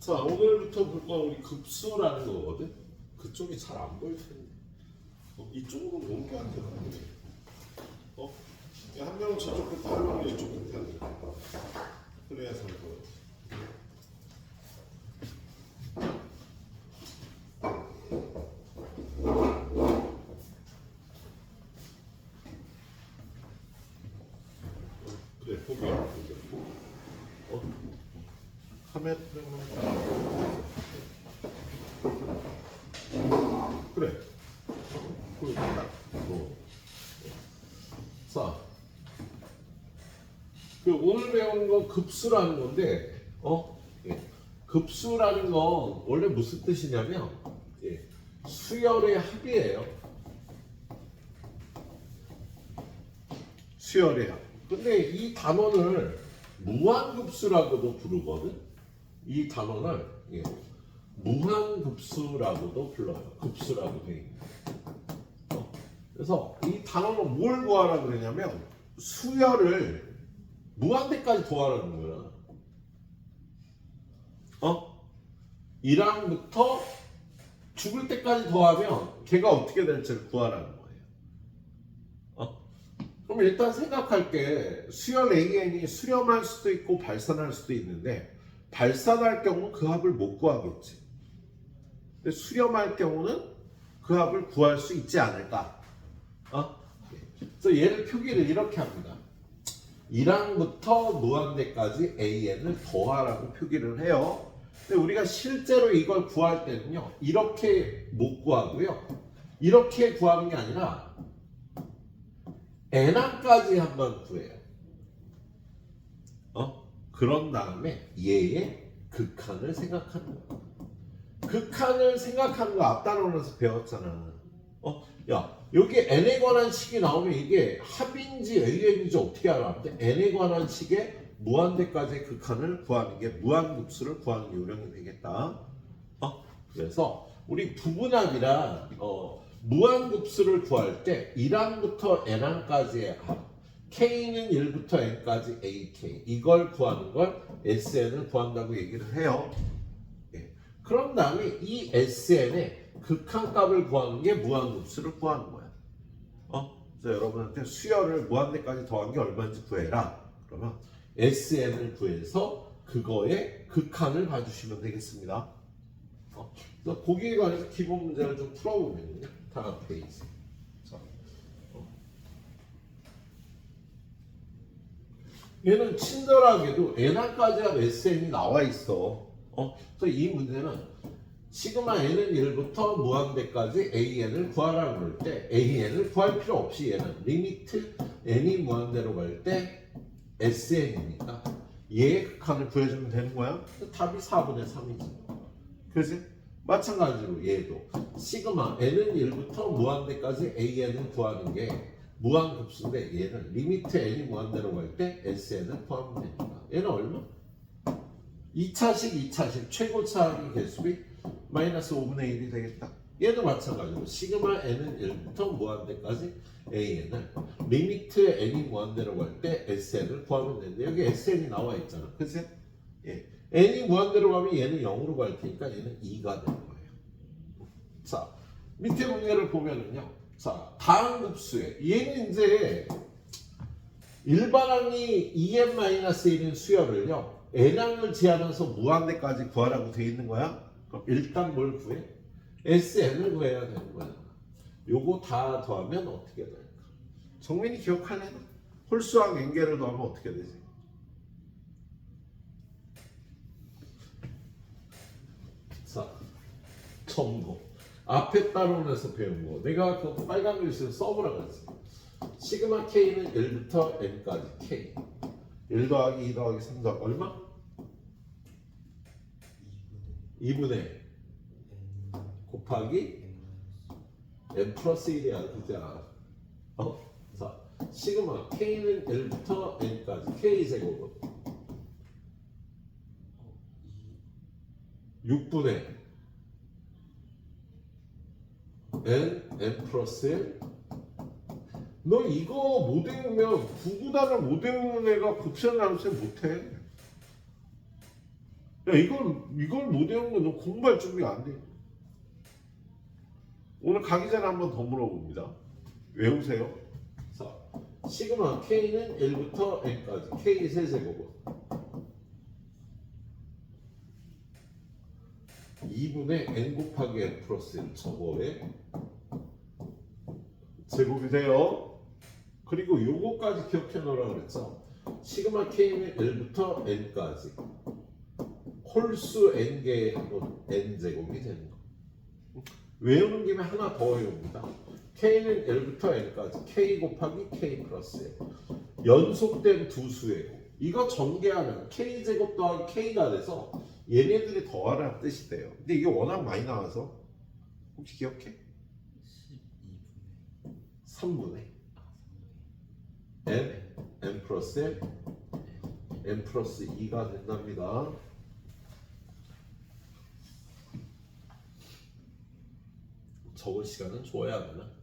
자, 오늘부터 볼 건 우리 급수라는 거거든. 그쪽이 잘 안 보일 텐데. 이쪽으로 옮겨야 되나? 한 명은 저쪽 끝에, 한 명은 이쪽 끝에 하는 거야. 그래야 잘 보여. 그래, 포기야. 카메라 그래. 자, 오늘 배우는 건 급수라는 건데, 예. 급수라는 건 원래 무슨 뜻이냐면, 예. 수열의 합이에요. 수열의 합. 근데 이 단원을 무한급수라고도 부르거든. 이 단원을 예. 무한급수라고도 불러요. 급수라고 돼 있는. 그래서 이 단어는 뭘 구하라 그러냐면 수열을 무한대까지 더하라는 거야. 1항부터 죽을 때까지 더하면 걔가 어떻게 될지를 구하라는 거예요. 그럼 일단 생각할게. 수열 AN이 수렴할 수도 있고 발산할 수도 있는데 발산할 경우는 그 합을 못 구하겠지. 근데 수렴할 경우는 그 합을 구할 수 있지 않을까? 그래서 얘를 표기를 이렇게 합니다. 1항부터 무한대까지 AN을 더하라고 표기를 해요. 근데 우리가 실제로 이걸 구할 때는요, 이렇게 못 구하고요. 이렇게 구하는 게 아니라 n항까지 한번 구해요. 그런 다음에 얘의 극한을 생각하는 거야. 극한을 생각하는 거 앞단원에서 배웠잖아. 야, 여기 n에 관한 식이 나오면 이게 합인지 AN인지 어떻게 알아? 근데 n에 관한 식의 무한대까지의 극한을 구하는 게 무한급수를 구하는 요령이 되겠다. 그래서 우리 부분합이란 무한급수를 구할 때 1항부터 n항까지의 합, k는 1부터 n까지 ak 이걸 구하는 걸 sn을 구한다고 얘기를 해요. 그런 다음에 이 SN의 극한값을 구하는 게 무한급수를 구하는 거야. 그래서 여러분한테 수열을 무한대까지 더한 게 얼마인지 구해라. 그러면 SN을 구해서 그거의 극한을 봐주시면 되겠습니다. 그래서 거기에 관해서 기본 문제를 좀 풀어보면요. 다음 페이지. 자, 얘는 친절하게도 n항까지 합 SN이 나와 있어. 그래서 이 문제는 시그마 n은 1부터 무한대까지 an을 구하라고 그럴 때 an을 구할 필요 없이 얘는 리미트 n이 무한대로 갈 때 sn이니까 얘의 극한을 구해주면 되는 거야. 답이 4분의 3이지. 그지? 마찬가지로 얘도 시그마 n은 1부터 무한대까지 an을 구하는 게 무한급수인데 얘는 리미트 n이 무한대로 갈 때 sn을 구하면 됩니다. 얘는 얼마? 2차식 최고차항의 개수비 마이너스 5분의 1이 되겠다. 얘도 마찬가지로 시그마 n은 1부터 무한대까지 an을 리미트 n이 무한대로 갈 때 sn을 구하면 되는데 여기 sn이 나와 있잖아. 그치? 예. n이 무한대로 가면 얘는 0으로 갈 테니까 얘는 2가 되는 거예요. 자, 밑에 문제를 보면은요. 자, 다항급수에 얘는 이제 일반항이 2n-1인 수열을요. n항을 제하면서 무한대까지 구하라고 돼 있는 거야. 그럼 일단 뭘 구해? SN을 구해야 되는 거야. 요거 다 더하면 어떻게 될까? 정민이 기억하려나? 홀수항 n개를 더하면 어떻게 되지? 자, 점거. 앞에 따론에서 배운 거. 내가 그 빨간 글씨를 써보라고 했어. 시그마 k는 1부터 n까지 k. 1 더하기 2 더하기 3 더하기 얼마? 2분의 곱하기 n 플러스 1이야. 그죠? 자, 시그마 k는 1부터 n까지 k제곱은 6분의 n 플러스 1. 너 이거 못 외우면 구구단을 못 외우는 애가 곱셈 나눗셈 못해. 야, 이걸 못 외우면 너 공부할 준비가 안 돼. 오늘 가기 전에 한 번 더 물어봅니다. 외우세요. 자, 시그마 K는 1부터 N까지 K 세제곱은 2분의 N 곱하기 N 플러스 1 저거에 제곱이 돼요. 그리고 요거까지 기억해 놓으라 그랬죠. 시그마 K는 1부터 N까지 홀수 N개의 합은 N제곱이 되는 거. 외우는 김에 하나 더 외웁니다. K는 1부터 N까지 K 곱하기 K 플러스 1 연속된 두 수예요. 이거 전개하면 K제곱 더하기 K가 돼서 얘네들이 더하라는 뜻이 돼요. 근데 이게 워낙 많이 나와서 혹시 기억해? 3분의 N 플러스 1 N 플러스 2가 된답니다. 적을 시간은 줘야 되나?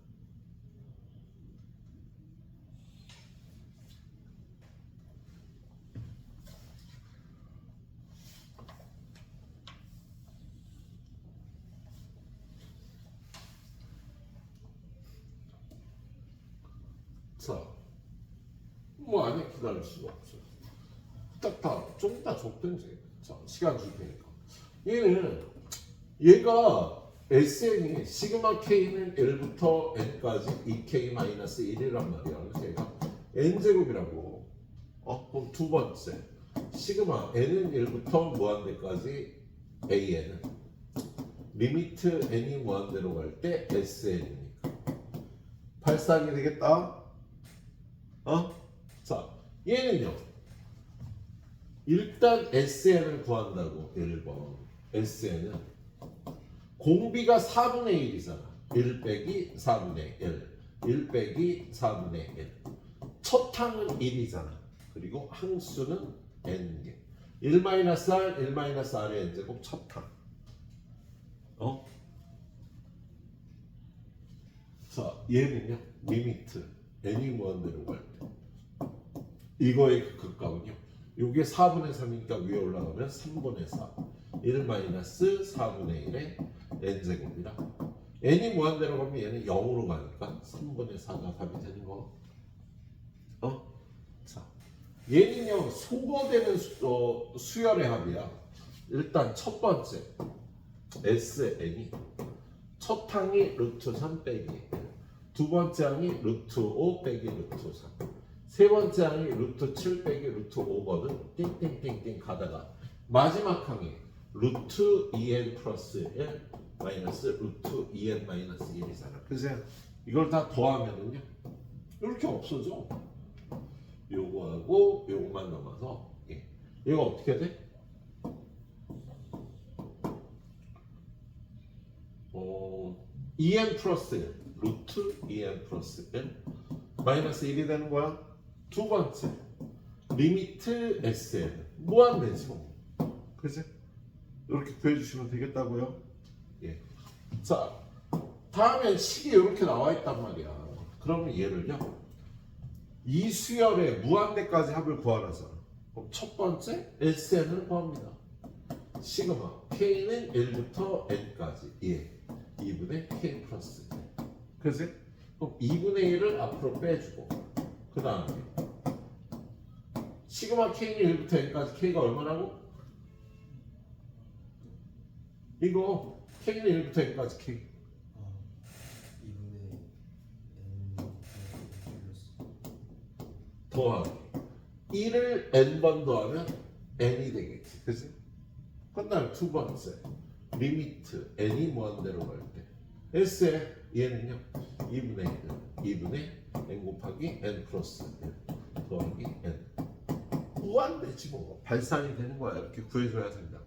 자, 뭐 안에 기다릴 수가 없어요. 좀 이따 줬든지. 자, 시간 줄 테니까. 얘가 SN이 시그마 K는 1부터 N까지 2K-1이란 말이야. 그래서 얘가 N제곱이라고. 그럼 두 번째. 시그마 N은 1부터 무한대까지 AN은 리미트 N이 무한대로 갈 때 SN이니까. 발상이 되겠다. 자, 얘는요. 일단 SN을 구한다고. 1번. SN은 공비가 4분의 1이잖아. 1 빼기 4분의 1 빼기 4분의 1 첫 항은 1이잖아. 그리고 항수는 n개 1-r, 1-r의 n제곱 첫 항. 자, 얘는요. 리미트 n이 무한대로 갈 때 이거의 극값은요. 요게 4분의 3이니까 위에 올라가면 3분의 4 1-4분의 1의 n제곱이다. n이 무한대로 가면 얘는 0으로 가니까 3분의 4가 답이 되는 거. 자, 얘는요 소거되는 수열의 합이야. 일단 첫 번째 SN이 첫 항이 루트 3 빼기 1, 두 번째 항이 루트 5 빼기 루트 3, 세 번째 항이 루트 7 빼기 루트 5거든. 띵띵띵띵 가다가 마지막 항이 루트 2n 플러스 1 마이너스 루트 2n 마이너스 1이잖아. 그래서 이걸 다 더하면은요 이렇게 없어져. 요거하고 요거만 남아서 얘가 어떻게 돼? 2n 플러스 1 루트 2n 플러스 1 마이너스 1이 되는 거야. 두 번째 리미트 SN 무한대지 뭐. 그치? 이렇게 구해주시면 되겠다고요. 자, 다음엔 식이 이렇게 나와 있단 말이야. 그러면 얘를요 이 수열의 무한대까지 합을 구하라잖아. 그럼 첫 번째 SN을 구합니다. 시그마 K는 1부터 N까지 2분의 K 플러스 1. 그치? 그럼 2분의 1을 앞으로 빼주고 그 다음에 시그마 K는 1부터 N까지 K가 얼마라고? 이거 K는 1부터 N까지 K 2분의 n 플러스 더하기 1을 n번 더하면 n이 되겠지. 그치? 그다음 두 번째 리미트 n이 무한대로 갈 때 S에 얘는요 2분의 n 곱하기 n 플러스 1 더하기 n 무한대지 뭐. 발산이 되는 거야. 이렇게 구해줘야 된다.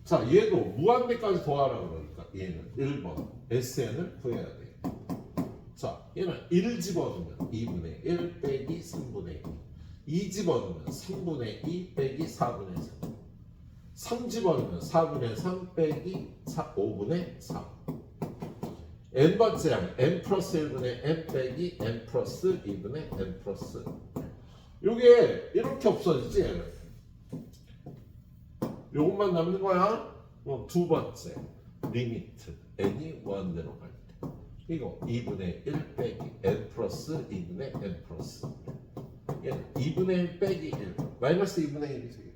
자, 얘도 무한대까지 더하라 그러니까 얘는 1번 SN을 구해야 돼. 자, 얘는 1 집어넣으면 2분의 1 빼기 3분의 2 2 집어넣으면 3분의 2 빼기 4분의 3 3 집어넣으면 4분의 3 빼기 5분의 4 n번째 양 n 플러스 1분의 n 빼기 n 플러스 2분의 n 플러스 요게 이렇게 없어지지 얘는. 요것만 남는 거야. 두 번째 리미트 n이 무한대로 갈 때 이거 2분의 1 빼기 n 플러스 2분의 n 플러스 1 얘는 2분의 1 빼기 1 마이너스 2분의 1이지.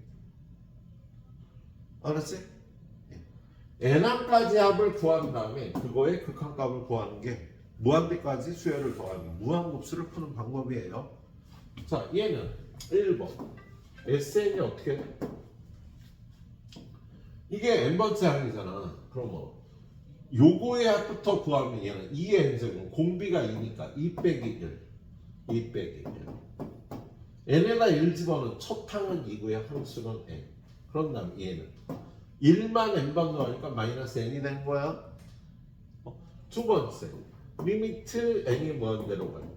알았지? n항까지 합을 구한 다음에 그거의 극한값을 구하는 게 무한대까지 수열을 더하는 무한급수를 푸는 방법이에요. 자, 얘는 1번 SN이 어떻게 돼? 이게 n번째 항이잖아. 그러면 요거의 합부터 구하면 얘는 2의 n제곱은 공비가 2니까 2 빼기 1 2 빼기 1 n에다 1 집어넣은 첫 항은 2고요. 항수는 n. 그런 다음 얘는 1만 n방 더하니까 마이너스 n이 된 거야. 두 번째 리미트 n이 무한대로 갈 때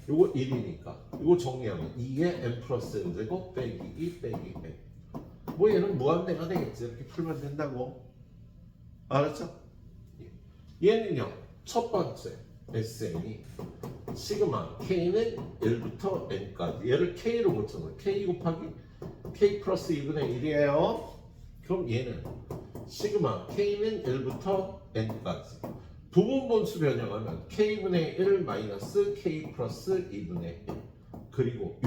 요거 1이니까 요거 정리하면 2의 n 플러스 n제곱 빼기 2 빼기 n. 뭐 얘는 무한대가 되겠지. 이렇게 풀면 된다고. 알았죠? 얘는요 첫 번째 SN이 시그마 K는 1부터 N까지 얘를 K로 고쳐서 K 곱하기 K 플러스 2분의 1이에요. 그럼 얘는 시그마 K는 1부터 N까지 부분분수 변형하면 K분의 1 마이너스 K 플러스 2분의 1 그리고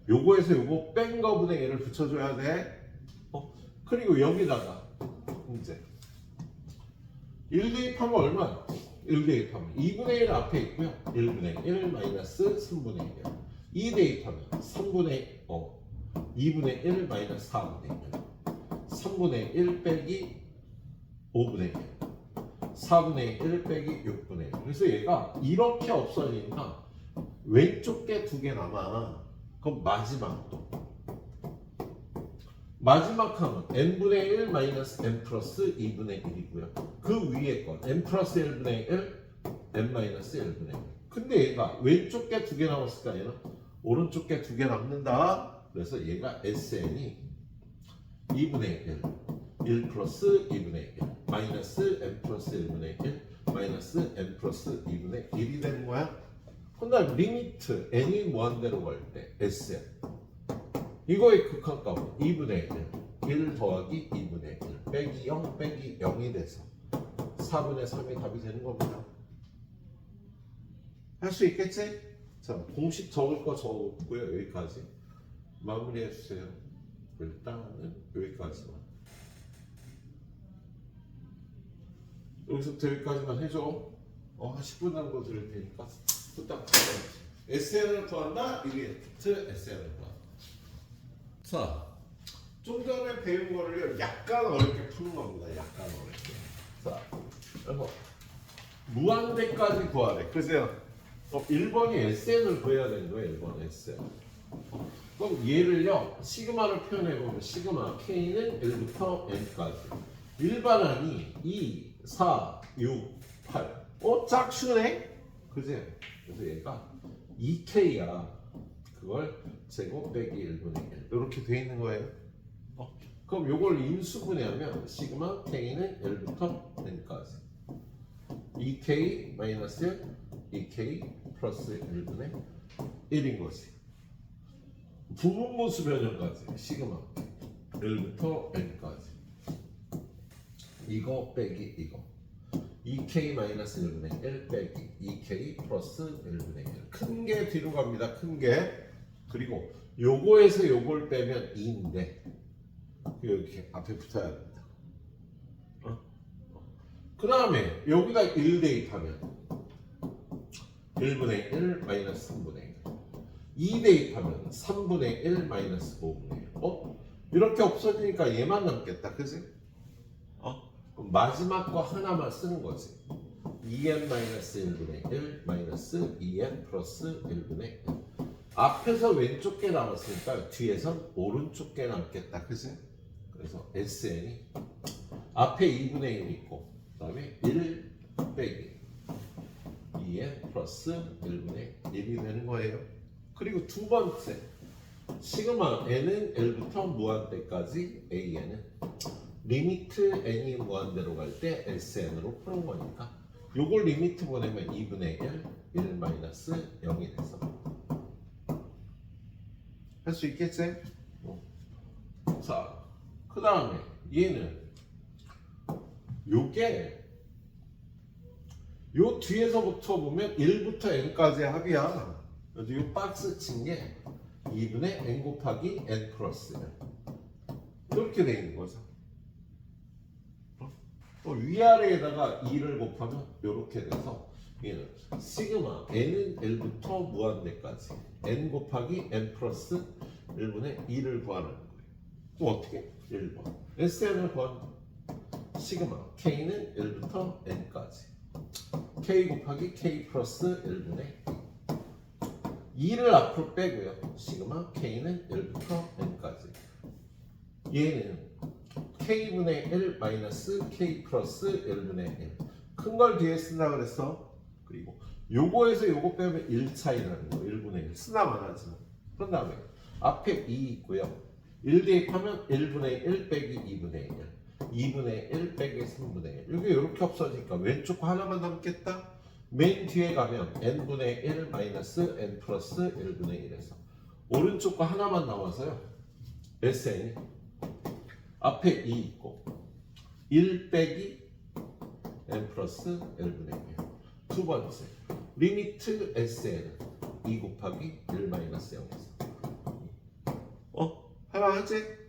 요거에서 요거 뺀 거분의 1을 붙여줘야 돼. 그리고 여기다가 이제 1 대입하면 얼마? 1 대입하면 2분의 1 앞에 있고요. 1분의 1 마이너스 3분의 1 2 대입하면 2분의 1 마이너스 4분의 1 3분의 1 빼기 5분의 1 4분의 1 빼기 6분의 1 그래서 얘가 이렇게 없어지니까 왼쪽 게 두 개 남아. 그럼 마지막 항은 n분의 1 마이너스 n 플러스 2분의 1이고요. 그 위에 건 n 플러스 1분의 1 n 마이너스 1분의 1 근데 얘가 왼쪽 게 두 개 남았을까 얘는 오른쪽 게 두 개 남는다. 그래서 얘가 SN이 2분의 1 플러스 2분의 1 마이너스 n 플러스 1분의 1 마이너스 n 플러스 2분의 1이 되는 거야. 그다음 리미트 n이 무한대로 갈 때 SN 이거의 극한값은 2분의 1 더하기 2분의 1 빼기 0 빼기 0이 돼서 4분의 3이 답이 되는 겁니다. 할 수 있겠지? 자, 공식 적을 거 적었고요. 여기까지 마무리해 주세요. 일단은 여기까지만. 여기서부터 여기까지만 해줘. 한 10분 정도 드릴 테니까 부탁. SN을 더한다. 리미트 SN을 더한다. 자, 좀 전에 배운 거를 약간 어렵게 푸는 겁니다. 약간 어렵게. 자, 그래서 무한대까지 구하래. 그래서 1번이 SN을 구해야 되는 거예요. 1번 SN. 그럼 얘를요 시그마를 표현해보면 시그마 K는 1부터 N까지 일반항이 2, 4, 6, 8 짝수네? 그지? 그래서 얘가 2K야. 그걸 제곱 빼기 1분의 1 이렇게 돼 있는 거예요. 그럼 요걸 인수분해하면 시그마 K는 1부터 N까지 2K 마이너스 2K 플러스 1분의 1인 거지. 부분모수 변형까지 시그마 1부터 N까지 이거 빼기 이거 2K 마이너스 1분의 1 빼기 2K 플러스 1분의 1 큰 게 뒤로 갑니다. 큰 게. 그리고 요거에서 요걸 빼면 2인데 이렇게 앞에 붙어야 됩니다. 그 다음에 여기다 1 대입하면 1분의 1 마이너스 3분의 1 2 대입하면 3분의 1 마이너스 5분의 1 이렇게 없어지니까 얘만 남겠다. 그지? 그럼 마지막 거 하나만 쓰는 거지. 2n 마이너스 1분의 1 마이너스 2n 플러스 1분의 1 앞에서 왼쪽 게 남았으니까 뒤에선 오른쪽 게 남겠다. 그지? 그래서 SN이 앞에 2분의 1 있고 그 다음에 1 빼기 2n 플러스 1분의 1이 되는 거예요. 그리고 두 번째 시그마 n은 1부터 무한대까지 an은 리미트 n이 무한대로 갈 때 SN으로 푸는 거니까 요걸 리미트 보내면 2분의 1 1 마이너스 0이 돼서 할 수 있겠지? 자, 그 다음에 얘는 요게 요 뒤에서부터 보면 1부터 n까지 합이야. 그래서 요 박스 친 게 2분의 n 곱하기 n 플러스 1 이렇게 돼 있는 거죠. 위아래에다가 2를 곱하면 이렇게 돼서 얘는 시그마 n은 1부터 무한대까지 n 곱하기 n 플러스 1분의 2를 구하는 거예요. 그럼 어떻게? 1번 SN을 구하는 거예요. 시그마 K는 1부터 N까지 K 곱하기 K 플러스 1분의 2를 앞으로 빼고요. 시그마 K는 1부터 N까지 얘는 K분의 1 마이너스 K 플러스 1분의 1 큰 걸 뒤에 쓴다 그랬어. 그리고 요거에서 요거 빼면 1 차이 나는 거 1분의 1 쓰나만 하지만 그런 다음에 앞에 2 있고요. 1 대입하면 1분의 1 빼기 2분의 1 2분의 1 빼기 3분의 1 이게 이렇게 없어지니까 왼쪽 거 하나만 남겠다. 맨 뒤에 가면 n분의 1 마이너스 n 플러스 1분의 1에서 오른쪽 거 하나만 남아서요. SN이 앞에 2 있고 1 빼기 n 플러스 1분의 1 두 번째 리미트 SN은 2 곱하기 1 마이너스 0에서 할만하지?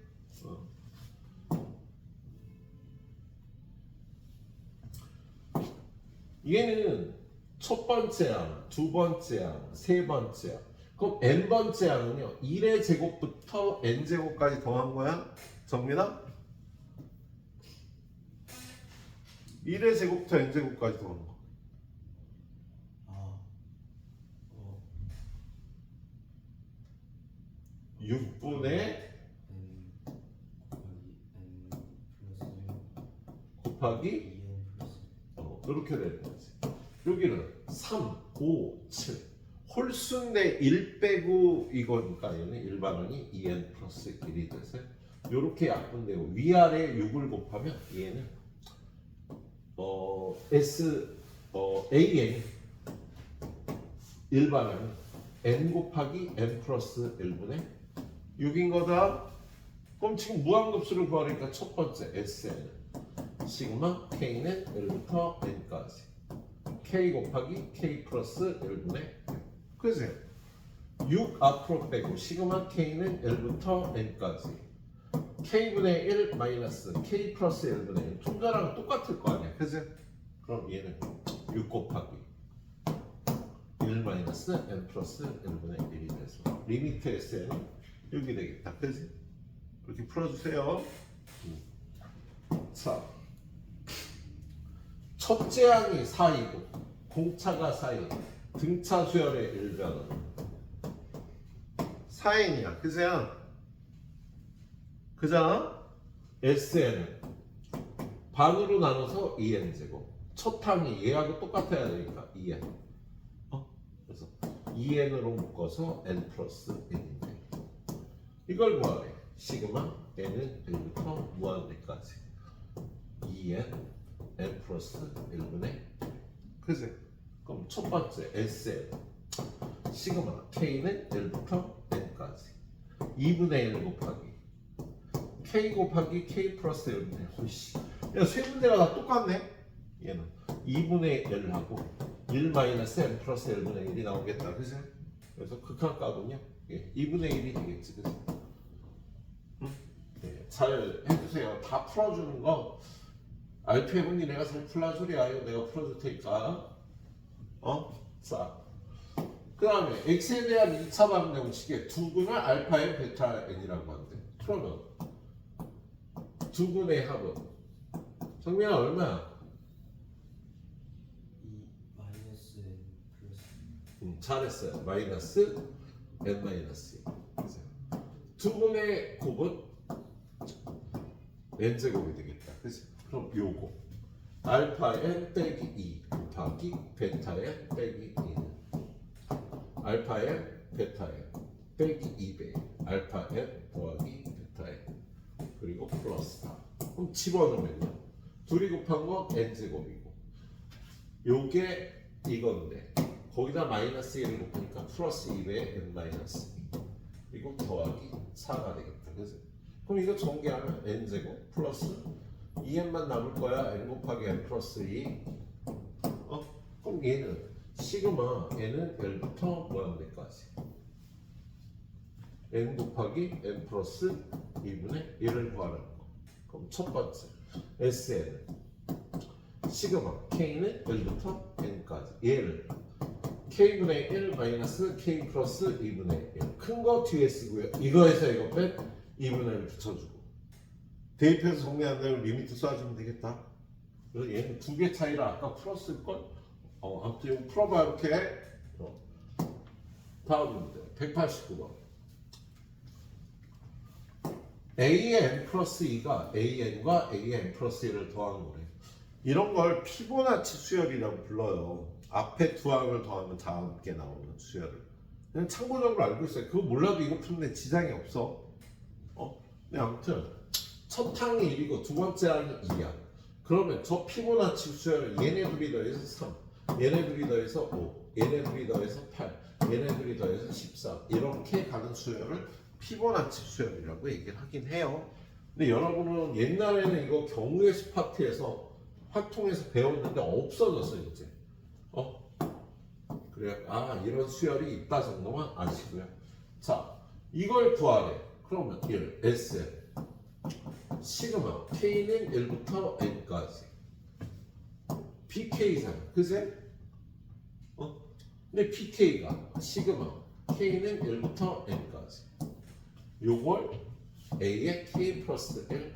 얘는 첫 번째 항, 두 번째 항, 세 번째 항. 그럼 n번째 항은요 1의 제곱부터 n제곱까지 더한 거야? 정민아? 1의 제곱부터 n제곱까지 더한 거. 아, 6분의 n 곱하기 n 플러스 곱하기 2n 플러스 이렇게 되는 거지. 여기는 3, 5, 7 홀수인데 1 빼고 이거니까 얘는 일반항이 2n 플러스 1이 돼서 이렇게 약분되고 위아래 6을 곱하면 얘는 AN 일반항이 n 곱하기 n 플러스 1분의 6인 거다. 그럼 지금 무한급수를 구하니까 첫 번째 SN은 시그마 K는 1부터 N까지 K 곱하기 K 플러스 1분의 그지? 6 앞으로 빼고 시그마 K는 1부터 N까지 K분의 1 마이너스 K 플러스 1분의 1 통자랑 똑같을 거 아니야 그지? 그럼 얘는 6 곱하기 1 마이너스 N 플러스 1분의 1이 돼서 리미트 SN은 여기 되겠다 그지? 이렇게 풀어주세요. 자 첫째 항이 4이고 공차가 4이 등차 수열의 일변은 4n이야 그잖아? 그잖아? SN은 반으로 나눠서 2n제곱 첫 항이 얘하고 똑같아야 되니까 2n 그래서 2n으로 묶어서 n 플러스 1인데 이걸 구하래. 시그마 n은 1부터 무한대까지 2n n 플러스 1분의 그지? 그럼 첫 번째 SN 시그마 K는 1부터 N까지 2분의 1 곱하기 K 곱하기 K 플러스 1분의 1 야, 세 문제가 다 똑같네. 얘는 2분의 1하고 1 마이너스 N 플러스 1분의 1이 나오겠다 그지? 그래서 극한값은요 2분의 1이 되겠지 그지? 잘 해주세요. 다 풀어주는 거 알프 해보니 내가 잘 풀란 소리야. 내가 풀어줄 테니까 자, 그 다음에 x에 대한 2차 방정식에 두근을 알파 n, 베타 n이라고 한대. 그러면 두근의 합은 정민아 얼마야? 2 마이너스 n 플러스 잘했어요. 마이너스 n 마이너스 2. 두근의 곱은 n제곱이 되겠다. 그치? 그럼 요거 알파 n 빼기 2 곱하기 베타 n 빼기 2는 알파 n 베타 n 빼기 2배 알파 n 더하기 베타 n 그리고 플러스 4. 그럼 집어넣으면요 둘이 곱한 건 n제곱이고 요게 이건데 거기다 마이너스 1을 곱하니까 플러스 2배의 n 마이너스 2 이거 더하기 4가 되겠다. 그래서 그럼 이거 전개하면 n제곱 플러스 2n만 남을 거야. n 곱하기 n 플러스 2. 그럼 얘는 시그마 n은 1부터 뭐한대까지 n 곱하기 n 플러스 2분의 1을 구하는 거. 그럼 첫 번째 SN은 시그마 K는 1부터 N까지 얘를 K분의 1 마이너스 K 플러스 2분의 1 큰 거 뒤에 쓰고요. 이거에서 이거 뺀 2분의 1 붙여주고 대입해서 정리한 다음에 리미트 쏴주면 되겠다. 그래서 얘는 두 개 차이라 아까 풀었을걸? 아무튼 이거 풀어봐 이렇게. 다음 문제 189번 A의 n 플러스 2가 AN과 AN 플러스 1을 더하는 거래. 이런 걸 피보나치 수열이라고 불러요. 앞에 두 항을 더하면 다 함께 나오는 수열을. 그냥 참고적으로 알고 있어요. 그거 몰라도 이거 푸는데 지장이 없어. 근데 아무튼 첫 항이 1이고 두 번째 항이 2야. 그러면 저 피보나치 수열을 얘네 둘이 더해서 3, 얘네 둘이 더해서 5, 얘네 둘이 더해서 8, 얘네 둘이 더해서 14 이렇게 가는 수열을 피보나치 수열이라고 얘기를 하긴 해요. 근데 여러분은 옛날에는 이거 경우의 수 파트에서 활동에서 배웠는데 없어졌어 이제. 그래 이런 수열이 있다 정도만 아시고요. 자 이걸 구하래. 그러면 1 Sn 시그마 K는 1부터 N까지 PK잖아 그제? 근데 PK가 시그마 K는 1부터 N까지 요걸 A의 K 플러스 1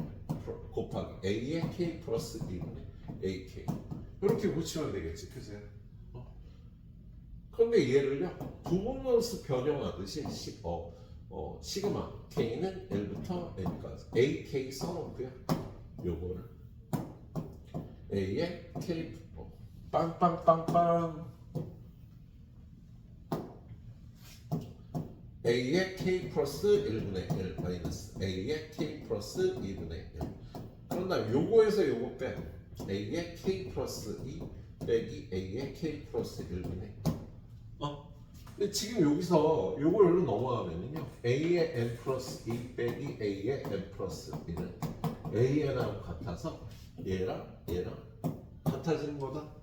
곱하기 A의 K 플러스 2분의 AK 이렇게 붙이면 되겠지 그제? 그런데 얘를요 부분론수 변형하듯이 시그마 K는 1부터 N까지 AK 써놓고요 요거를 A의 K 빵빵빵빵 A의 K 플러스 1분의 1 마이너스 A의 K 플러스 2분의 1 그런 다음 요거에서 요거 빼 A의 K 플러스 2 빼기 A의 K 플러스 1분의 1 근데 지금 여기서 요거 여기로 넘어가면은요 A의 N 플러스 2 빼기 A의 N 플러스 1은 AN하고 같아서 얘랑 같아지는 거다.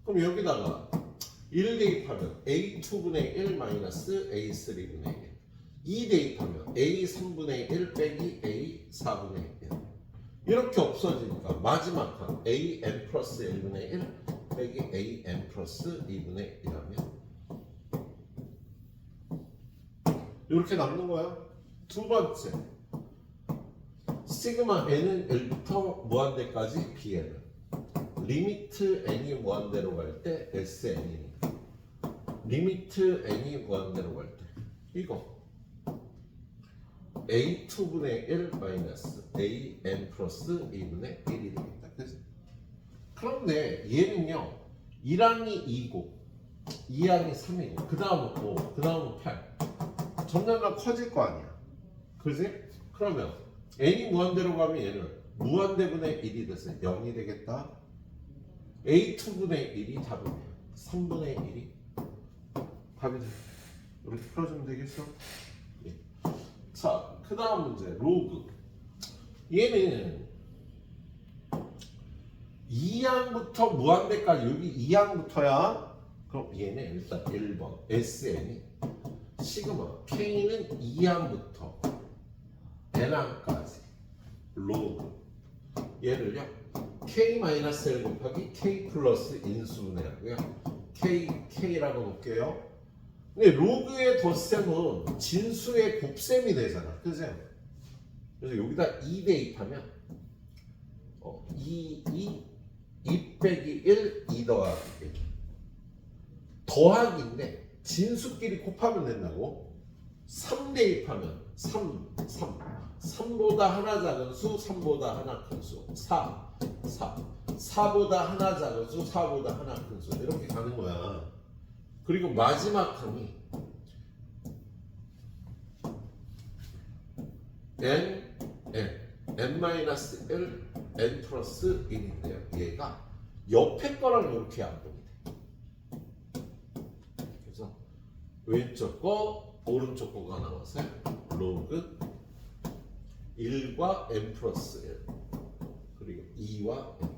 그럼 여기다가 1 대입하면 A2분의 1 마이너스 A3분의 1 2 대입하면 A3분의 1 빼기 A4분의 1 이렇게 없어지니까 마지막 항 AN 플러스 1분의 1 빼기 AN 플러스 2분의 1하면 이렇게 남는 거야. 두 번째 시그마 n은 1부터 무한대까지 bn은 리미트 n이 무한대로 갈 때 sn이니까 리미트 n이 무한대로 갈 때 이거 a2분의 1 마이너스 an 플러스 2분의 1이 되겠다. 그래서 그런데 얘는요 1항이 2고 2항이 3이고 그 다음은 5, 그 다음은 8 점점 더 커질 거 아니야. 그지? 그러면 n이 무한대로 가면 얘는 무한대분의 1이 돼서 0이 되겠다. a2분의 1이 답이네요. 3분의 1이 답이 돼. 이렇게 풀어주면 되겠어? 예. 자, 그 다음 문제 로그. 얘는 2항부터 무한대까지 여기 2항부터야. 그럼 얘는 일단 1번 SN이 시그마 K는 2항부터 N항까지 로그 얘를요 K-1 곱하기 K 플러스 인수분해하고요 K라고 놓을게요. 근데 로그의 덧셈은 진수의 곱셈이 되잖아 그죠? 그래서 여기다 2 대입하면 2 빼기 1 2 더하기 1 더하기인데 진수끼리 곱하면 된다고. 3 대입하면 3보다 하나 작은 수 3보다 하나 큰 수 4보다 하나 작은 수 4보다 하나 큰 수 이렇게 가는 거야. 그리고 마지막 항이 n-1 n 플러스 1인데요 얘가 옆에 거랑 이렇게 양동이 돼. 왼쪽 거 오른쪽 거가 나와서요. 로그 1과 n 플러스 1 그리고 2와 n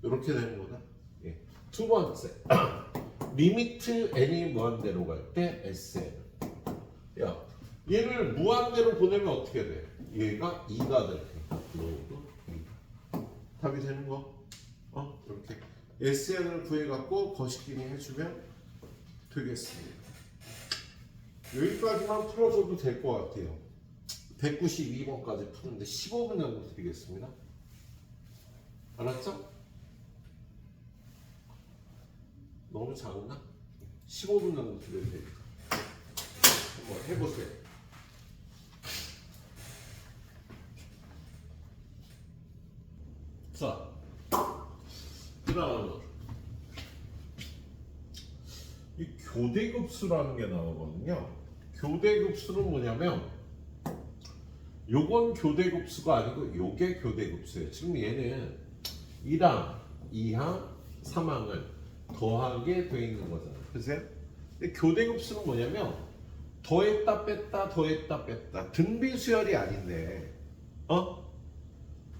이렇게 되는 거다. 예. 두 번째 리미트 n이 무한대로 갈 때 sn. 야, 얘를 무한대로 보내면 어떻게 돼? 얘가 2가 될 테니까 로그 2. 답이 되는 거. 이렇게 sn을 구해갖고 거시기니 해주면 되겠습니다. 여기까지만 풀어줘도 될 것 같아요. 192번까지 푸는데 15분 정도 드리겠습니다. 알았죠? 너무 작나? 15분 정도 드려도 됩니다. 한번 해보세요. 자, 그 다음 이 교대급수라는 게 나오거든요. 교대급수는 뭐냐면 요건 교대급수가 아니고 요게 교대급수예요. 지금 얘는 1항, 2항, 3항을 더하게 돼 있는 거잖아요. 그죠? 근데 교대급수는 뭐냐면 더했다 뺐다 더했다 뺐다 등비수열이 아닌데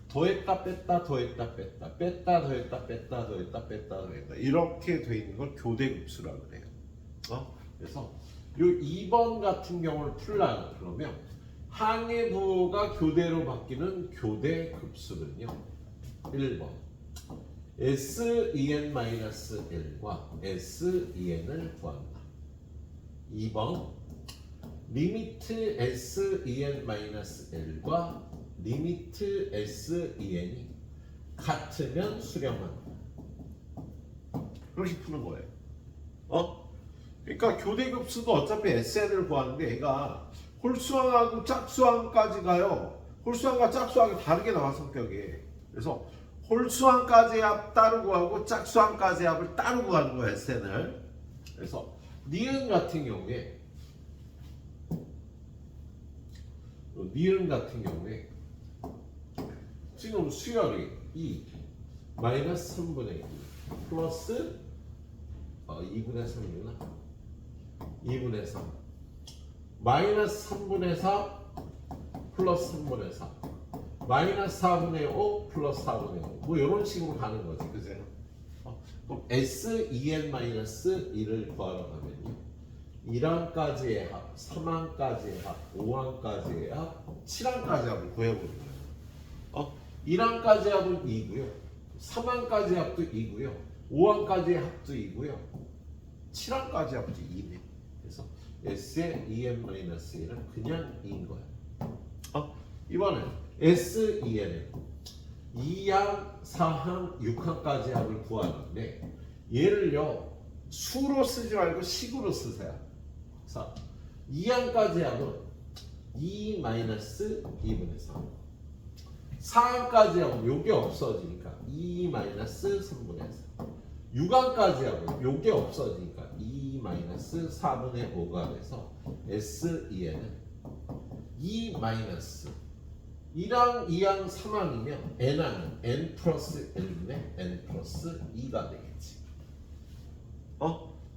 더했다 뺐다 더했다 뺐다 뺐다 더했다 뺐다 더했다 뺐다 더했다 이렇게 돼 있는 걸 교대급수라고 그래요. 그래서 요 2번 같은 경우를 풀려면 그러면 항의 부호가 교대로 바뀌는 교대급수는요. 1번 sen-1과 sen을 구한다. 2번 리미트 sen-1과 리미트 sen이 같으면 수렴한다. 그렇게 푸는 거예요. 그러니까 교대급수도 어차피 SN을 구하는데 얘가 홀수항하고 짝수항까지 가요. 홀수항과 짝수항이 다르게 나와 성격이. 그래서 홀수항까지 합 따로 구하고 짝수항까지 합을 따로 구하는 거예요. SN을. 그래서 니은 같은 경우에 지금 수열이 2 마이너스 3분의 2 플러스 2분의 3이구나. 2분의 3 마이너스 3분의 4 플러스 3분의 4 마이너스 4분의 5 플러스 4분의 5 뭐 이런 식으로 가는 거지. 그죠? 그럼 sen-1을 구하러 가면요 1항까지의 합, 3항까지의 합, 5항까지의 합, 7항까지의 합을 구해보는 거예요. 1항까지의 합은 2고요 3항까지의 합도 2고요 5항까지의 합도 2고요 7항까지의 합도 2네. 그래서 S의 en-1은 그냥 2인 거야. 이번엔 SEN은 2항, 4항, 6항까지 합을 구하는데 얘를요 수로 쓰지 말고 식으로 쓰세요. 자, 2항까지 합은 2-2분의 3 4항까지 합은 요게 없어지니까 2-3분의 4 6항까지 하고 요게 없어지니까 2-4분의 5가 돼서 SEN은 2-1항, 2항, 3항이면 n항은 n 플러스 1분의 n 플러스 2가 되겠지.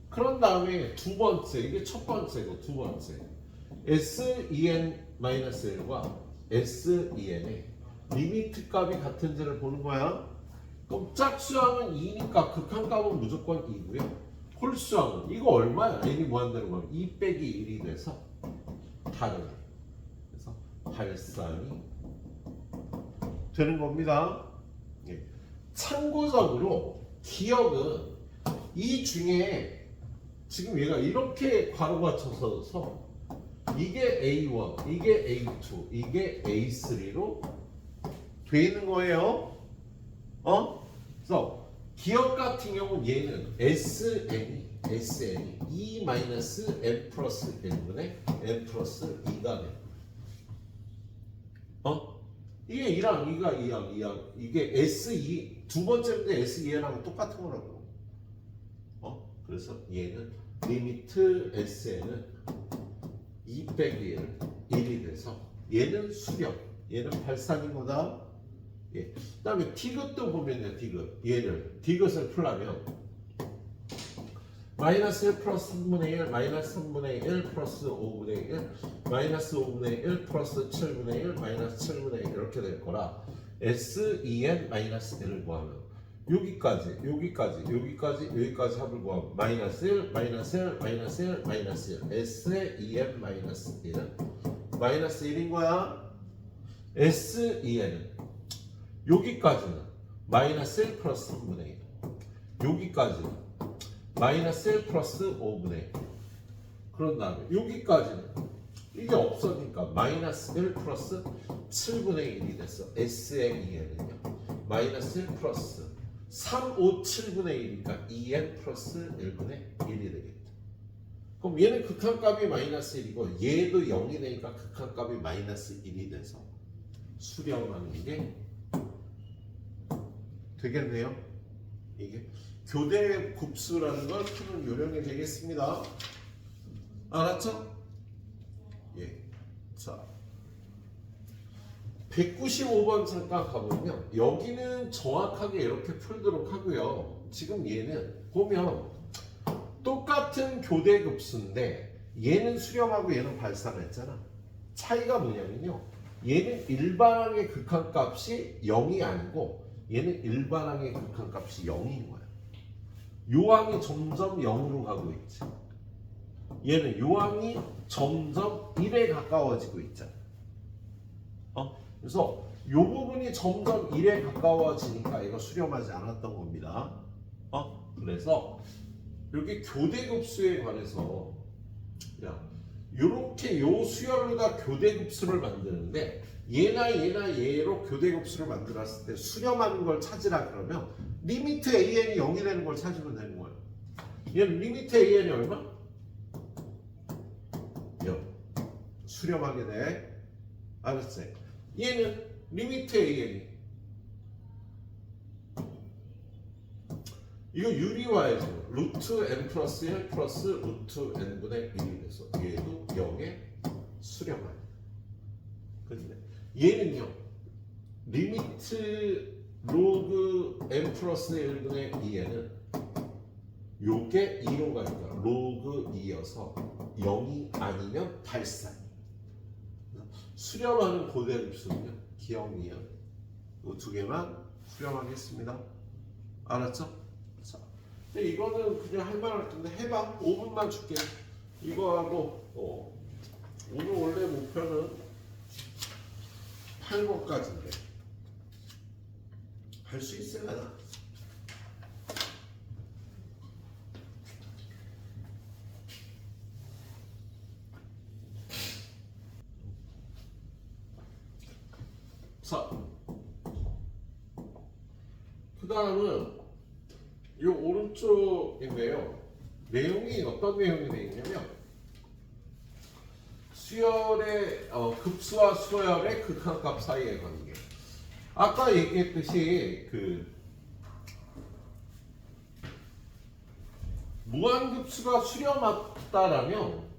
그런 다음에 두 번째, 이게 첫 번째고 두 번째 sen-1과 sen의 리미트 값이 같은지를 보는 거야. 그럼 짝수항은 2니까 극한값은 무조건 2고요. 홀수항은 이거 얼마야? n이 무한대로 가면 2 빼기 1이 돼서 다르네. 그래서 발산이 되는 겁니다. 예. 참고적으로 기억은 이 중에 지금 얘가 이렇게 괄호가 쳐서 이게 A1, 이게 A2, 이게 A3로 돼 있는 거예요. 그래서 기억 같은 경우는 얘는 SN이 2-n 플러스 1분의 n 플러스 2가 돼. 이게 1항, 2가 2항, 2항. 이게 S2 두 번째인데 S2N하고 똑같은 거라고. 그래서 얘는 리미트 SN은 2 빼기 1이 돼서 얘는 수렴, 얘는 발산인 거다. 예. 그 다음에 디귿도 보면요, 디귿. 얘를, 디귿을 풀려면 마이너스 1 플러스 3분의 1 마이너스 3분의 1 플러스 5분의 1 마이너스 5분의 1 플러스 7분의 1 마이너스 7분의 1 이렇게 될 거라 SEN 마이너스 1을 구하면 여기까지 합을 구하면 마이너스 1 마이너스 1 마이너스 1 마이너스 1 SEN 마이너스 1은 마이너스 1인 거야. SEN은 여기까지는 마이너스 1 플러스 3분의 1 여기까지는 마이너스 1 플러스 5분의 1 그런 다음에 여기까지는 이게 없으니까 마이너스 1 플러스 7분의 1이 됐어. SNEN은요 마이너스 1 플러스 3, 5, 7분의 1이니까 EN 플러스 1분의 1이 되겠다. 그럼 얘는 극한값이 마이너스 1이고 얘도 0이 되니까 극한값이 마이너스 1이 돼서 수렴하는 게 되겠네요. 이게 교대 곱수라는 걸 푸는 요령이 되겠습니다. 알았죠? 예. 자, 195번 잠깐 가보면 여기는 정확하게 이렇게 풀도록 하고요. 지금 얘는 보면 똑같은 교대 급수인데 얘는 수렴하고 얘는 발산했잖아. 차이가 뭐냐면요. 얘는 일반항의 극한값이 0이 아니고 얘는 일반항의 극한값이 0인 거야. 요항이 점점 0으로 가고 있지. 얘는 요항이 점점 1에 가까워지고 있잖아. 그래서 요 부분이 점점 1에 가까워지니까 이거 수렴하지 않았던 겁니다. 그래서 여기 교대급수에 관해서 요렇게 요 수열로다 교대급수를 만드는데 얘로 교대급수를 만들었을 때 수렴하는 걸 찾으라 그러면 리미트 AN이 0이 되는 걸 찾으면 되는 거예요. 얘는 리미트 AN이 얼마? 0. 수렴하게 돼. 알았지? 얘는 리미트 AN이 이거 유리화해서 루트 n 플러스 1 플러스 루트 n분의 1이 돼서 얘도 0에 수렴하네. 근데 얘는요 리미트 로그 n 플러스 1분의 2에는 요게 2로 가니까 로그 2여서 0이 아니면 발산. 수렴하는 고대급수는요 기억이요. 이 두 개만 수렴하겠습니다. 알았죠? 자, 근데 이거는 그냥 할 만할 텐데 해봐. 5분만 줄게. 이거하고 오늘 원래 목표는 8번까지인데 할 수 있을까나? 자, 그 다음은 이 오른쪽인데요. 내용이 어떤 내용이 되어 있냐면 수열의 급수와 수열의 극한값 사이의 관계. 아까 얘기했듯이 그 무한급수가 수렴했다라면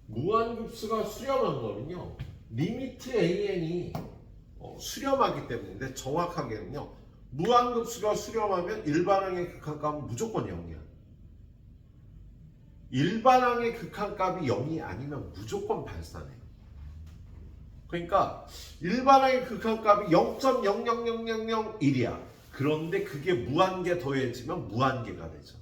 무한급수가 수렴한 거는요. 리미트 AN이 수렴하기 때문인데 정확하게는요. 무한급수가 수렴하면 일반항의 극한값은 무조건 0이야. 일반항의 극한값이 0이 아니면 무조건 발산해요. 그러니까 일반항의 극한값이 0.00001이야. 그런데 그게 무한계 더해지면 무한계가 되죠.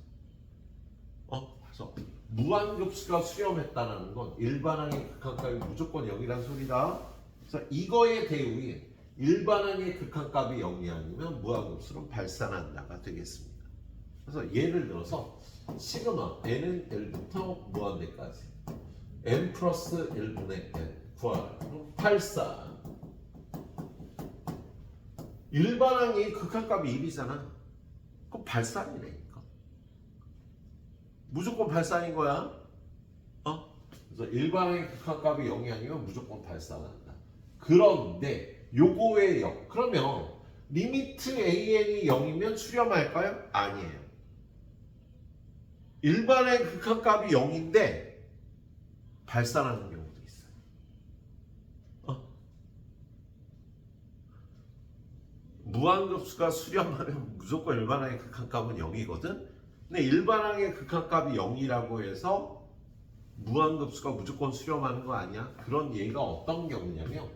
그래서 무한급수가 수렴했다는 건 일반항의 극한값이 무조건 0이란 소리다. 그래서 이거의 대우인 일반항의 극한값이 0이 아니면 무한급수로 발산한다가 되겠습니다. 그래서 예를 들어서 시그마 n은 1부터 무한대까지 n 플러스 1분의 n 구하라. 그럼 발산. 일반항이 극한값이 1이잖아. 그럼 발산이라니까. 무조건 발산인 거야. 그래서 일반항의 극한값이 0이 아니면 무조건 발산한다. 그런데 요거의 0. 그러면 리미트 AN이 0이면 수렴할까요? 아니에요. 일반의 극한값이 0인데 발산하는 경우도 있어요. 무한급수가 수렴하면 무조건 일반의 극한값은 0이거든. 근데 일반항의 극한값이 0이라고 해서 무한급수가 무조건 수렴하는 거 아니야? 그런 예가 어떤 경우냐면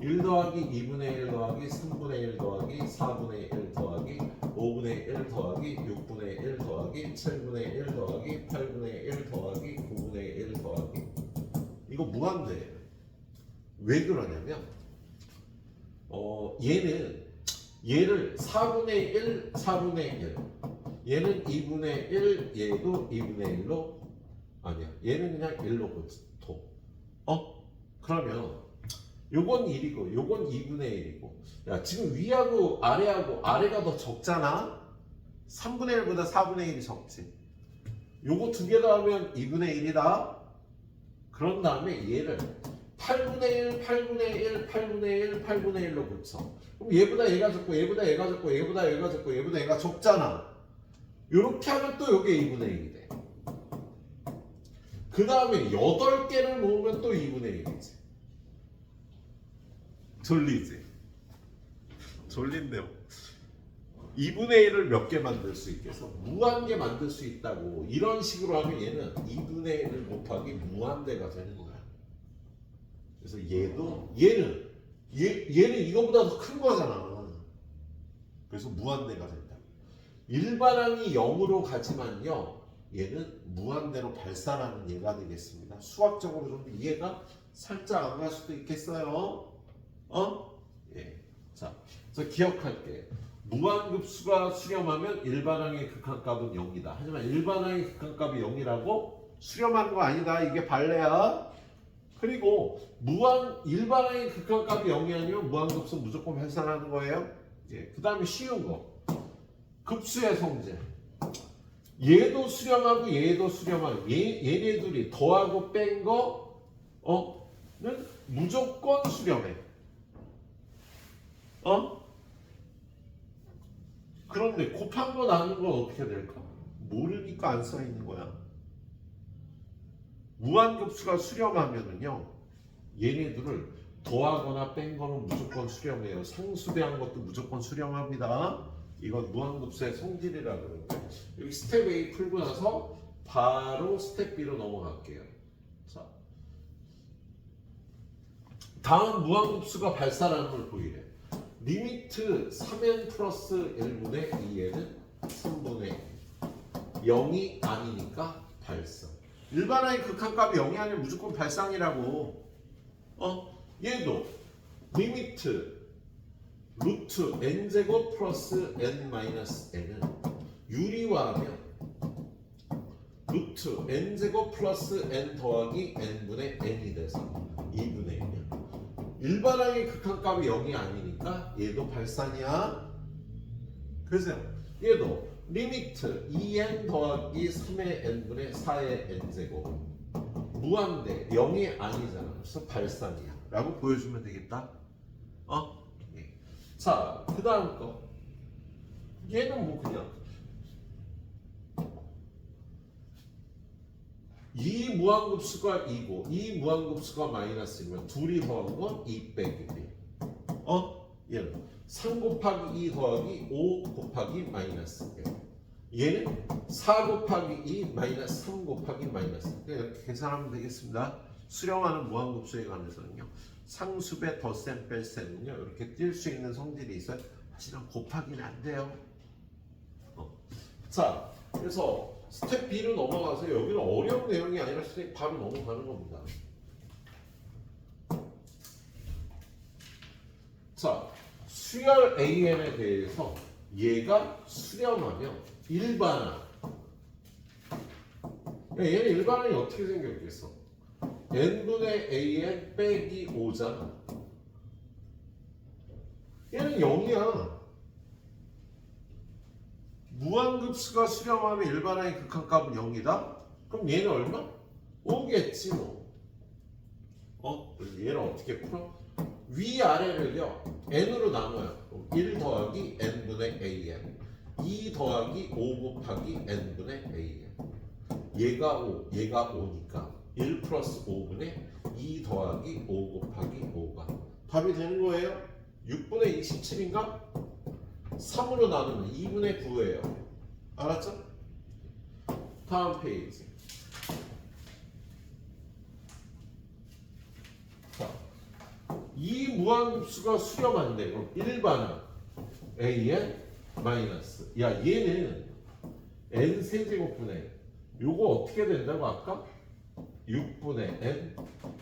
1 더하기 2분의 1 더하기 3분의 1 더하기 4분의 1 더하기 5분의 1 더하기 6분의 1 더하기 7분의 1 더하기 8분의 1 더하기 9분의 1 더하기 이거 무한대예요. 왜 그러냐면 얘를 4분의 1, 4분의 1 얘는 2분의 1, 얘도 2분의 1로 아니야. 얘는 그냥 1로 고쳐. 그러면 요건 1이고 요건 2분의 1이고 야 지금 위하고 아래가 더 적잖아. 3분의 1보다 4분의 1이 적지. 요거 두 개 더하면 2분의 1이다. 그런 다음에 얘를 8분의 1, 8분의 1, 8분의 1, 8분의 1로 고쳐. 그럼 얘보다 얘가 적고 얘보다 얘가 적고 얘보다 얘가 적고 얘보다 얘가 적잖아. 요렇게 하면 또 요게 2분의 1이 돼. 그 다음에 8개를 모으면 또 2분의 1이지. 졸리지? 졸린데요. 2분의 1을 몇 개 만들 수 있겠어? 무한개 만들 수 있다고. 이런 식으로 하면 얘는 2분의 1을 곱하기 무한대가 되는 거야. 그래서 얘는 이거보다 더 큰 거잖아. 그래서 무한대가 된다. 일반항이 0으로 가지만요. 얘는 무한대로 발산하는 예가 되겠습니다. 수학적으로 좀 이해가 살짝 안 갈 수도 있겠어요. 예. 자, 그래서 기억할게. 무한급수가 수렴하면 일반항의 극한값은 0이다. 하지만 일반항의 극한값이 0이라고 수렴하는 거 아니다. 이게 발레야. 그리고 일반항의 극한값이 0이 아니면 무한급수 무조건 발산하는 거예요. 예. 그 다음에 쉬운 거. 급수의 성질. 얘도 수렴하고 얘도 수렴하고 얘네 둘이 더하고 뺀 거는 무조건 수렴해. 그런데 곱한 거 나눈 건 어떻게 될까? 모르니까 안 써 있는 거야. 무한급수가 수렴하면은요, 얘네들을 더하거나 뺀 거는 무조건 수렴해요. 상수대한 것도 무조건 수렴합니다. 이건 무한급수의 성질이라고 그러는 거예요. 여기 스텝 A 풀고 나서 바로 스텝 B로 넘어갈게요. 자, 다음 무한급수가 발산하는 걸 보이래. 리미트 3n 플러스 1분의 2에는 3분의 0이 아니니까 발상. 일반항의 극한값이 0이 아니면 무조건 발상이라고. 얘도 리미트 루트 n제곱 플러스 n 마이너스 n은 유리화하면 루트 n제곱 플러스 n 더하기 n분의 n이 돼서 2분의 1이야. 일반항의 극한값이 0이 아니니까 얘도 발산이야. 그래서 얘도 리미트 2n 더하기 3의 n분의 4의 n제곱 무한대 0이 아니잖아. 그래서 발산이야 라고 보여주면 되겠다. 예. 자, 그 다음 거 얘는 뭐 그냥 이 무한급수가 2고 이 무한급수가 마이너스이면 둘이 더한 건 2 빼기 1. 얘는 3 곱하기 2 더하기 5 곱하기 마이너스 1. 얘는 4 곱하기 2 마이너스 3 곱하기 마이너스 1. 이렇게 계산하면 되겠습니다. 수렴하는 무한급수에 관해서는요. 상수배 덧셈 뺄셈은요. 이렇게 뛸 수 있는 성질이 있어요. 하지만 곱하기는 안 돼요. 자, 그래서 스텝 B로 넘어가서 여기는 어려운 내용이 아니라 스텝 바로 넘어가는 겁니다. 자, 수열 AN에 대해서 얘가 수렴하면 일반항. 얘는 일반항이 어떻게 생겼겠어? n분의 AN 빼기 5잖아. 얘는 0이야. 무한급수가 수렴하면 일반항의 극한값은 0이다? 그럼 얘는 얼마? 5겠지 뭐. 얘를 어떻게 풀어? 위아래를요 n으로 나눠요. 1 더하기 n분의 an 2 더하기 5 곱하기 n분의 an 얘가 5, 얘가 5니까 1 플러스 5분의 2 더하기 5 곱하기 5가 답이 되는 거예요. 6분의 27인가? 3으로 나누면 2분의 9예요. 알았죠? 다음 페이지. 자, 이 무한급수가 수렴한데 그럼 일반항 an 마이너스. 야 얘는 n 세제곱분의 요거 어떻게 된다고 아까? 6분의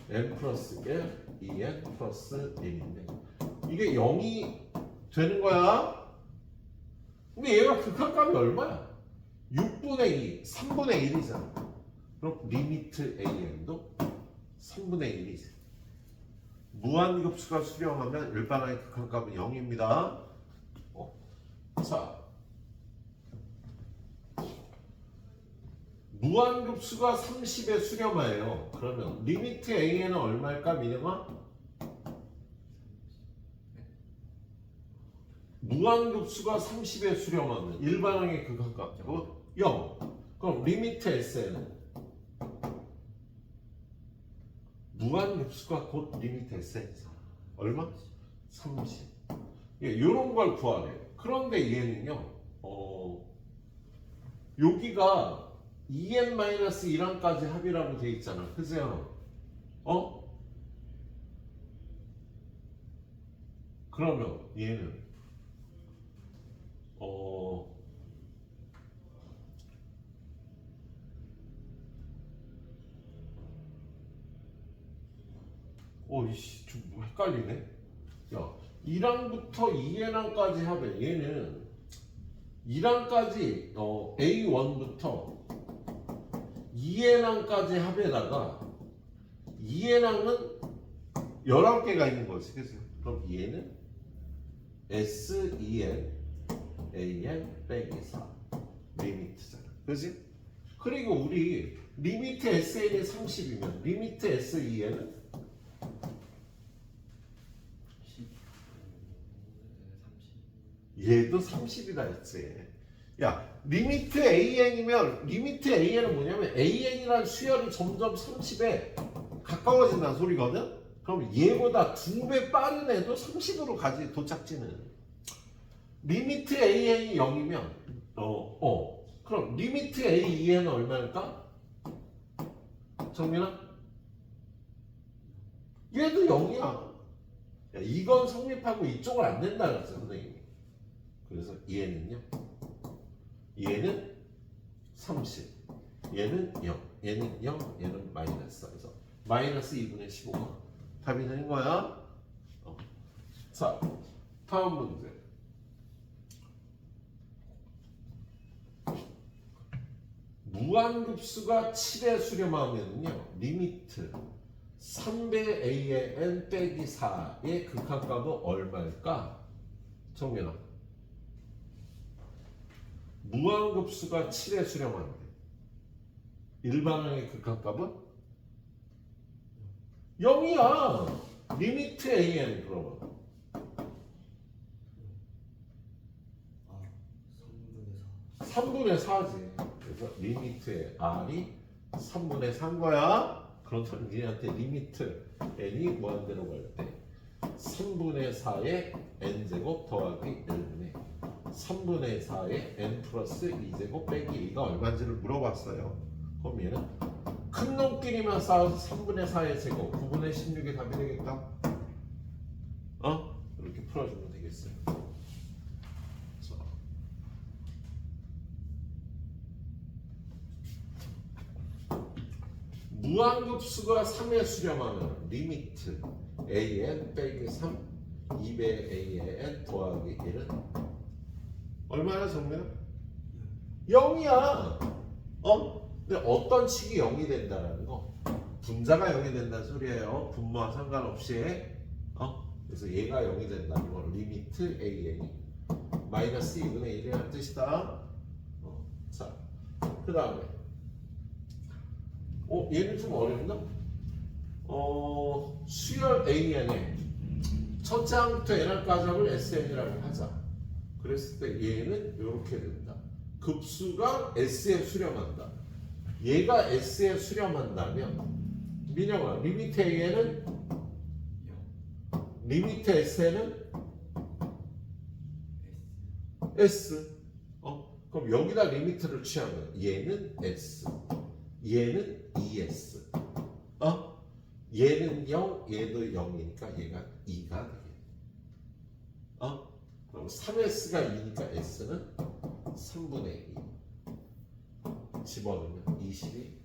n 플러스 1 2n 플러스 1인데 이게 0이 되는 거야. 근데 얘가 극한값이 얼마야? 6분의 2, 3분의 1이잖아. 그럼 리미트 an도 3분의 1이지. 무한급수가 수렴하면 일반항의 극한값은 0입니다. 자, 무한급수가 30에 수렴해요. 그러면 리미트 a는 얼마일까, 민영아? 무한급수가 30에 수렴하면 일반항의 극한값은 0. 그럼 리미트 s는 무한급수가 곧 리미트 s이잖아. 얼마? 30. 예, 이런 걸 구하래요. 그런데 얘는요, 여기가 2n-1항까지 합이라고 돼 있잖아. 그죠? 그러면 얘는 이씨 좀 헷갈리네. 야, 1항부터 2n항까지 합해. 얘는 1항까지 A1부터 2n항까지 합에다가 2n항은 11개가 있는 거지. 그래서 그럼 얘는 S2n an 빼기 4 리미트잖아. 그지? 그리고 우리 리미트 SN이 30이면 리미트 S2n은 30. 얘도 30이다 했지. 야, 리미트 AN이면 리미트 AN은 뭐냐면 AN이라는 수열이 점점 30에 가까워진다는 소리거든. 그럼 얘보다 2배 빠른 애도 30으로 가지 도착지는. 리미트 AN이 0이면 그럼 리미트 AEN은 얼마일까? 정민아? 얘도 0이야. 야, 이건 성립하고 이쪽을 안 된다 그랬어 선생님이. 그래서 얘는요, 얘는 30, 얘는 0, 얘는 0, 얘는 마이너스. 그래서 마이너스 2분의 15가 답이 되는 거야. 자, 다음 문제. 무한급수가 7에 수렴하면요, 리미트 3배 a의 n 빼기 4의 극한값은 얼마일까? 정민아. 무한급수가 7에 수렴하는데 일반항의 극한값은 0이야. 리미트 an 그러면 3분의 4지. 그래서 리미트의 r이 3분의 4인 거야. 그렇다면 니한테 리미트 n이 무한대로 갈 때 3분의 4의 n제곱 더하기 1분의 3분의 4의 n 플러스 2제곱 빼기 2가 얼마인지를 물어봤어요. 그럼 얘는 큰 놈끼리만 쌓아서 3분의 4의 제곱 9분의 16이 답이 되겠다. 이렇게 풀어주면 되겠어요. 자. 무한급수가 3에 수렴하면 리미트 an 빼기 3 2배 a의 n 더하기 1은 얼마나 정면? 0이야. 근데 어떤 식이 0이 된다는 거? 분자가 0이 된다는 소리예요. 분모와 상관없이. 그래서 얘가 0이 된다는 거. 리미트 an이 마이너스 2분의 1이라는 뜻이다. 자, 그 다음에 얘는 좀 어렵나? 수열 an에 첫째 항부터 n항까지 합을 sn이라고 하자. 그랬을 때 얘는 이렇게 된다. 급수가 s에 수렴한다. 얘가 s에 수렴한다면 민영아, 리미트 a는 0. 리미트 s는 s. 그럼 그럼 여기다 리미트를 취하면 얘는 S, 얘는 ES. 얘는 0, 얘도 0이니까 얘가 2가 되겠네. 그럼 3S가 2니까 S는 3분의 2. 집어넣으면 22.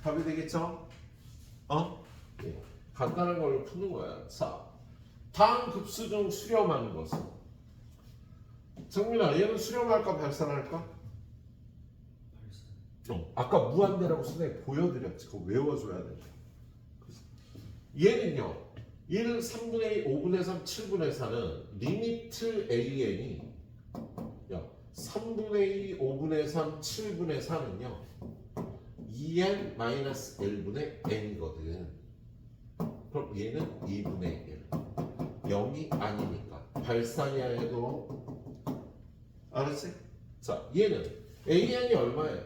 답이 되겠죠? 예. 간단한 걸로 푸는 거야. 자, 다음 급수 중 수렴하는 것은? 정민아, 얘는 수렴할까 발산할까? 발산. 아까 무한대라고 선생님이 보여드렸지. 그거 외워줘야 돼. 얘는요, 1, 3분의 2, 5분의 3, 7분의 4는 리미트 AN이 3분의 2, 5분의 3, 7분의 4는요 2n-1분의 n이거든. 그럼 얘는 2분의 1 0이 아니니까 발산이야 해도. 알았지? 자, 얘는 AN이 얼마예요?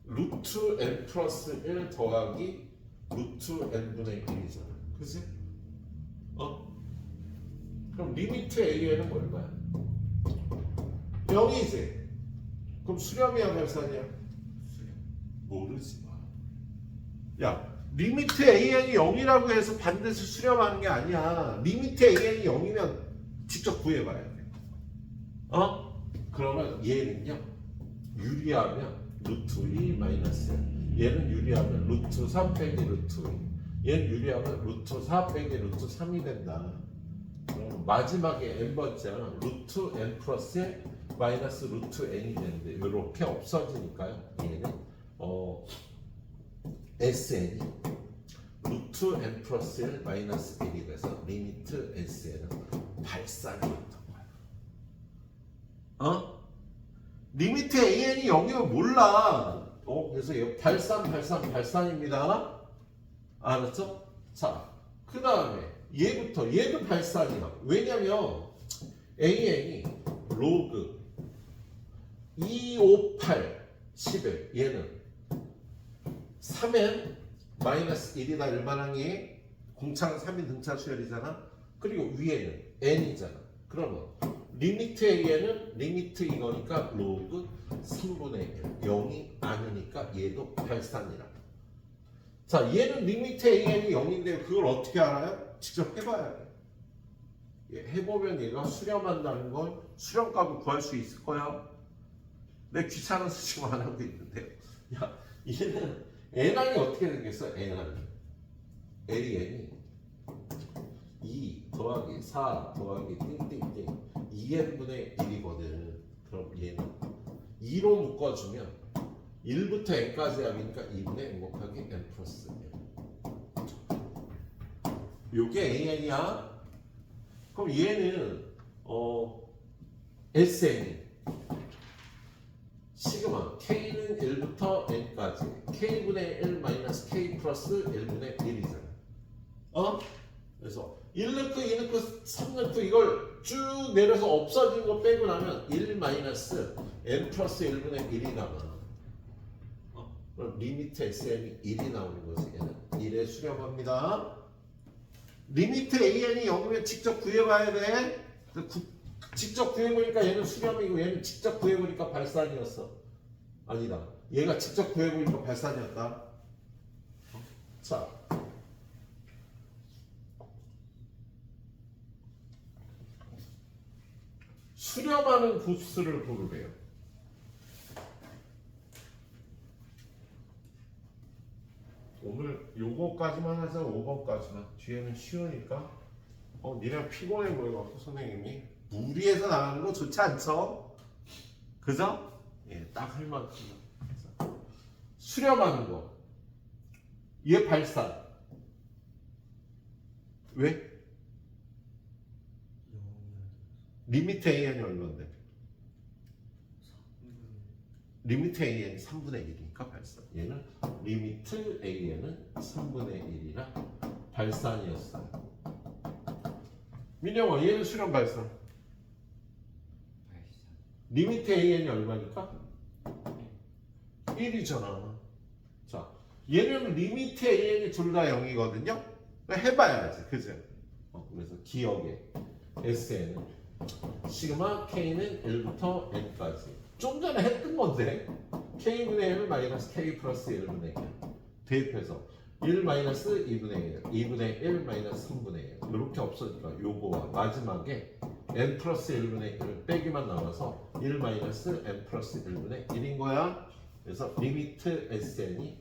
루트 n 플러스 1 더하기 루트 n분의 1이잖아. 그치? 그럼 리미트 AN은 얼마야? 0이지? 그럼 수렴이야 발산이야? 수렴. 모르지 마. 야, 리미트 AN이 0이라고 해서 반드시 수렴하는 게 아니야. 리미트 AN이 0이면 직접 구해봐야 돼. 그러면 얘는요, 유리하면 루트 2 마이너스 1. 얘는 유리하면 루트 3 빼기 루트 2. 얘는 유리하면 루트 4 빼기 루트 3이 된다. 그럼 마지막에 n번째는 루트 n 플러스 1 마이너스 루트 n이 되는데 이렇게 없어지니까요. 얘는 SN이 루트 n 플러스 1 마이너스 1이 돼서 리미트 SN은 발산이었던 거야. 리미트 AN이 0이면 몰라. 그래서 얘 발산입니다. 알았죠? 자, 그 다음에 얘도 발산이야. 왜냐면 AN이 로그 2, 5, 8, 11 얘는 3n 마이너스 1이다 일반항이 공차는 3인 등차 수열이잖아. 그리고 위에는 n이잖아. 그러면 리미트 AN은 리미트 이거니까 로그 3분의 1 0이 아니니까 얘도 발산이라. 자, 얘는 리미트 AN이 0인데 그걸 어떻게 알아요? 직접 해봐야 돼. 해보면 얘가 수렴한다는 걸 수렴값을 구할 수 있을 거야. 내 귀찮아서 지금 안 하고 있는데요. 야, 얘는 n항이 어떻게 생겼어? n항이 LN이 2 더하기 4 더하기 띵띵띵 2n분의 1이거든. 그럼 얘는 2로 묶어주면 1부터 n까지 하니까 2분의 n 곱하기 n 플러스 1. 요게 AN이야. 그럼 얘는 SN이 시그마 K는 1부터 N까지 K분의 1 마이너스 K 플러스 1분의 1이잖아. 그래서 1 넣고 2 넣고 3 넣고 이걸 쭉 내려서 없어진 거 빼고 나면 1 마이너스 N 플러스 1분의 1이 남아. 그럼 리미트 SN이 1이 나오는 것이 얘는 1에 수렴합니다. 리미트 AN이 0이면 직접 구해봐야 돼. 직접 구해보니까 얘는 수렴이고 얘는 직접 구해보니까 발산이었어. 아니다. 얘가 직접 구해보니까 발산이었다. 자, 수렴하는 구수를 고르래요. 오늘 요거까지만 하자. 5번까지만. 뒤에는 쉬우니까. 니네 피곤해 보여갖고 선생님이 무리해서 나가는 거 좋지 않죠? 그죠? 예, 딱 할 만큼. 수렴하는 거. 얘 발산. 왜? 리미트 AN이 얼마인데? 리미트 AN이 3분의 1이니까 발산. 얘는 리미트 AN은 3분의 1이라 발산이었어요. 민영아, 얘는 수렴 발산. 리미트 AN이 얼마니까? 1이잖아. 자, 얘는 리미트 AN이 둘 다 0이거든요. 해봐야지, 그죠? 그래서 기억에 SN은 시그마 K는 1부터 N까지. 좀 전에 했던 건데 K분의 1 마이너스 K 플러스 1분의 1 대입해서 1 마이너스 2분의 1, 2분의 1 마이너스 3분의 1 이렇게 없으니까 요거와 마지막에 N 플러스 1분의 1 빼기만 남아서 1 마이너스 N 플러스 1분의 1인 거야. 그래서 리미트 SN이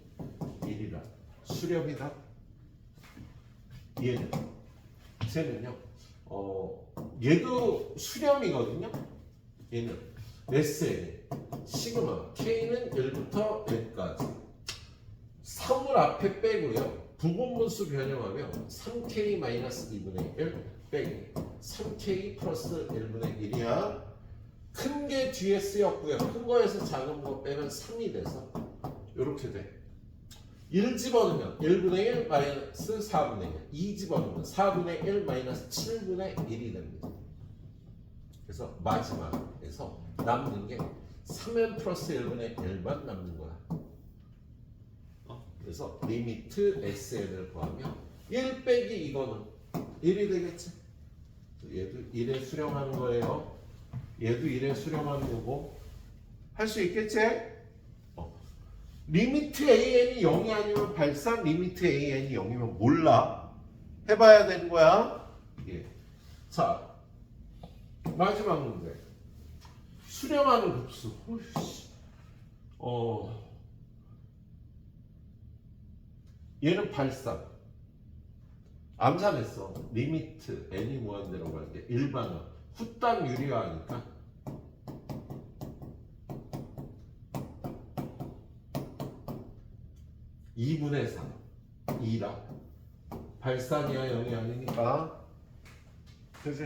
1이라 수렴이다. 얘는 쟤는요 얘도 수렴이거든요. 얘는 SN 시그마 K는 1부터 N까지 3을 앞에 빼고요. 부분분수 변형하면 3K 마이너스 2분의 1 빼기 3K 플러스 1분의 1이야. 큰 게 뒤에 쓰였고요. 큰 거에서 작은 거 빼면 3이 돼서 이렇게 돼. 1 집어넣으면 1분의 1 마이너스 4분의 1 2 집어넣으면 4분의 1 마이너스 7분의 1이 됩니다. 그래서 마지막에서 남는 게 3n 플러스 1분의 1만 남는 거야. 그래서 리미트 SN을 구하면 1 빼기 이거는 1이 되겠지. 얘도 1에 수렴하는 거예요. 얘도 1에 수렴하는 거고 할 수 있겠지? 리미트 AN이 0이 아니면 발산, 리미트 AN이 0이면 몰라. 해봐야 되는 거야. 예. 자, 마지막 문제. 수렴하는 급수. 얘는 발산. 암산했어. 리미트 n이 무한대로 갈 때 일반화. 후딱 유리화하니까 (2분의 3) 2라 발산이야 0이 아니니까 그치?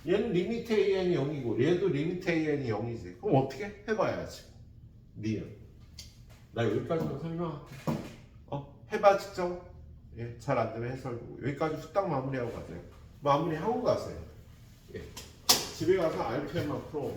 얘는 리미트 AN이 0이고 얘도 리미트 AN이 0이지. 그럼 어떻게? 해봐야지. 니은 나 여기까지만 설명할게. 해봐 직접. 예, 잘 안되면 해설 보고 여기까지 후딱 마무리하고 가세요. 마무리하고 가세요. 예. 집에 가서 RPM만 풀어.